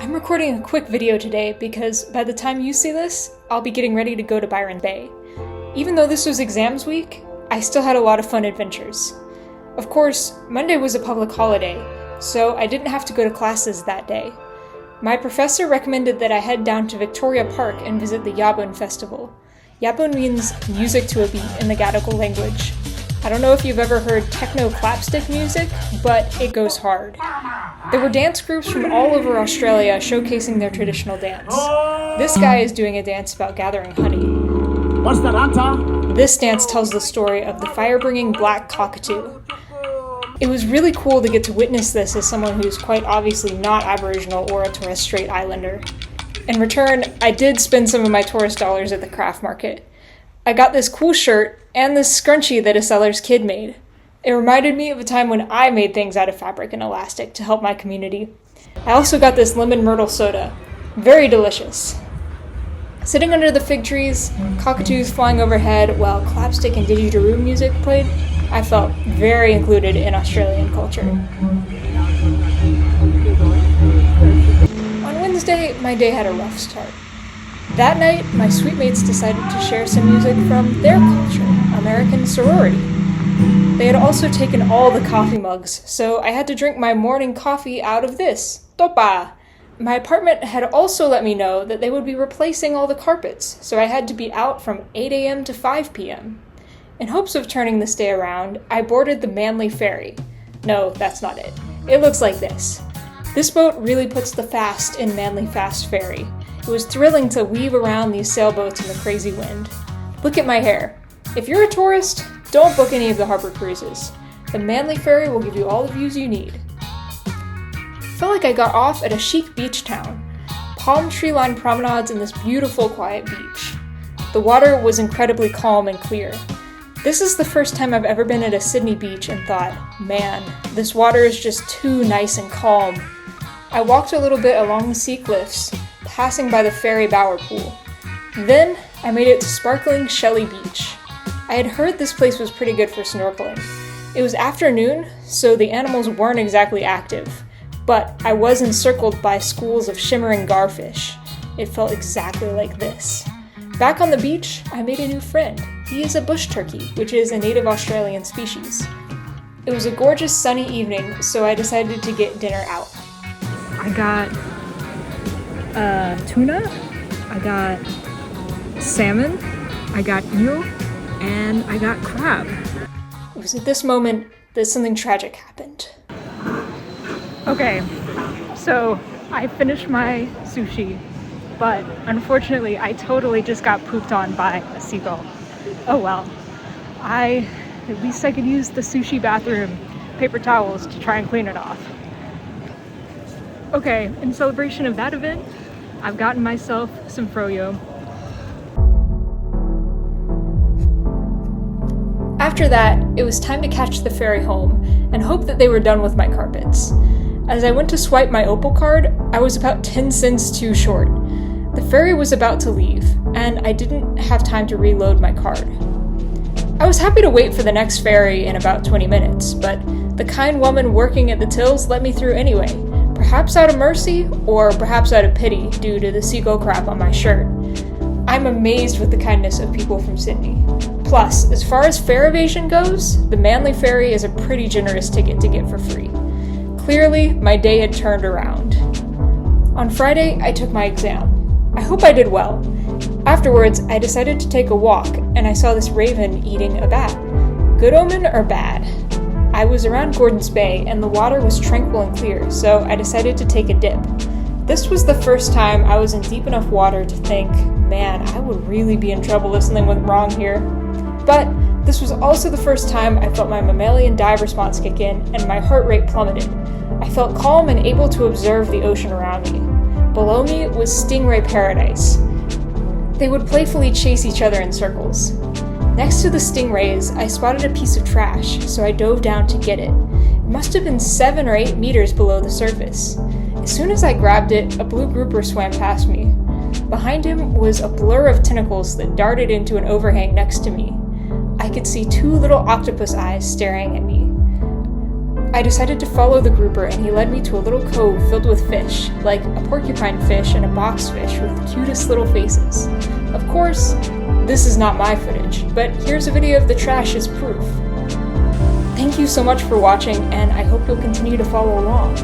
I'm recording a quick video today because by the time you see this, I'll be getting ready to go to Byron Bay. Even though this was exams week, I still had a lot of fun adventures. Of course, Monday was a public holiday, so I didn't have to go to classes that day. My professor recommended that I head down to Victoria Park and visit the Yabun festival. Yabun means music to a beat in the Gadigal language. I don't know if you've ever heard techno clapstick music, but it goes hard. There were dance groups from all over Australia showcasing their traditional dance. This guy is doing a dance about gathering honey. What's that, Anta? This dance tells the story of the fire-bringing black cockatoo. It was really cool to get to witness this as someone who's quite obviously not Aboriginal or a Torres Strait Islander. In return, I did spend some of my tourist dollars at the craft market. I got this cool shirt and this scrunchie that a seller's kid made. It reminded me of a time when I made things out of fabric and elastic to help my community. I also got this lemon myrtle soda. Very delicious. Sitting under the fig trees, cockatoos flying overhead while clapstick and didgeridoo music played, I felt very included in Australian culture. On Wednesday, my day had a rough start. That night, my sweet mates decided to share some music from their culture, American sorority. They had also taken all the coffee mugs, so I had to drink my morning coffee out of this, topa. My apartment had also let me know that they would be replacing all the carpets, so I had to be out from 8 a.m. to 5 p.m. In hopes of turning this day around, I boarded the Manly Ferry. No, that's not it. It looks like this. This boat really puts the fast in Manly Fast Ferry. It was thrilling to weave around these sailboats in the crazy wind. Look at my hair. If you're a tourist, don't book any of the harbor cruises. The Manly Ferry will give you all the views you need. Felt like I got off at a chic beach town. Palm tree-lined promenades in this beautiful, quiet beach. The water was incredibly calm and clear. This is the first time I've ever been at a Sydney beach and thought, man, this water is just too nice and calm. I walked a little bit along the sea cliffs, passing by the ferry bower pool. Then, I made it to sparkling Shelley Beach. I had heard this place was pretty good for snorkeling. It was afternoon, so the animals weren't exactly active, but I was encircled by schools of shimmering garfish. It felt exactly like this. Back on the beach, I made a new friend. He is a bush turkey, which is a native Australian species. It was a gorgeous sunny evening, so I decided to get dinner out. I got tuna, I got salmon, I got eel, and I got crab. It was at this moment that something tragic happened. Okay, so I finished my sushi, but unfortunately I totally just got pooped on by a seagull. Oh well. At least I could use the sushi bathroom paper towels to try and clean it off. Okay, in celebration of that event, I've gotten myself some froyo. After that, it was time to catch the ferry home and hope that they were done with my carpets. As I went to swipe my Opal card, I was about 10 cents too short. The ferry was about to leave, and I didn't have time to reload my card. I was happy to wait for the next ferry in about 20 minutes, but the kind woman working at the tills let me through anyway, perhaps out of mercy, or perhaps out of pity due to the seagull crap on my shirt. I'm amazed with the kindness of people from Sydney. Plus, as far as fare evasion goes, the Manly Ferry is a pretty generous ticket to get for free. Clearly, my day had turned around. On Friday, I took my exam. I hope I did well. Afterwards, I decided to take a walk, and I saw this raven eating a bat. Good omen or bad? I was around Gordon's Bay, and the water was tranquil and clear, so I decided to take a dip. This was the first time I was in deep enough water to think, man, I would really be in trouble if something went wrong here. But this was also the first time I felt my mammalian dive response kick in, and my heart rate plummeted. I felt calm and able to observe the ocean around me. Below me was stingray paradise. They would playfully chase each other in circles. Next to the stingrays, I spotted a piece of trash, so I dove down to get it. It must have been 7 or 8 meters below the surface. As soon as I grabbed it, a blue grouper swam past me. Behind him was a blur of tentacles that darted into an overhang next to me. I could see 2 little octopus eyes staring at me. I decided to follow the grouper, and he led me to a little cove filled with fish, like a porcupine fish and a boxfish with the cutest little faces. Of course, this is not my footage, but here's a video of the trash as proof. Thank you so much for watching, and I hope you'll continue to follow along.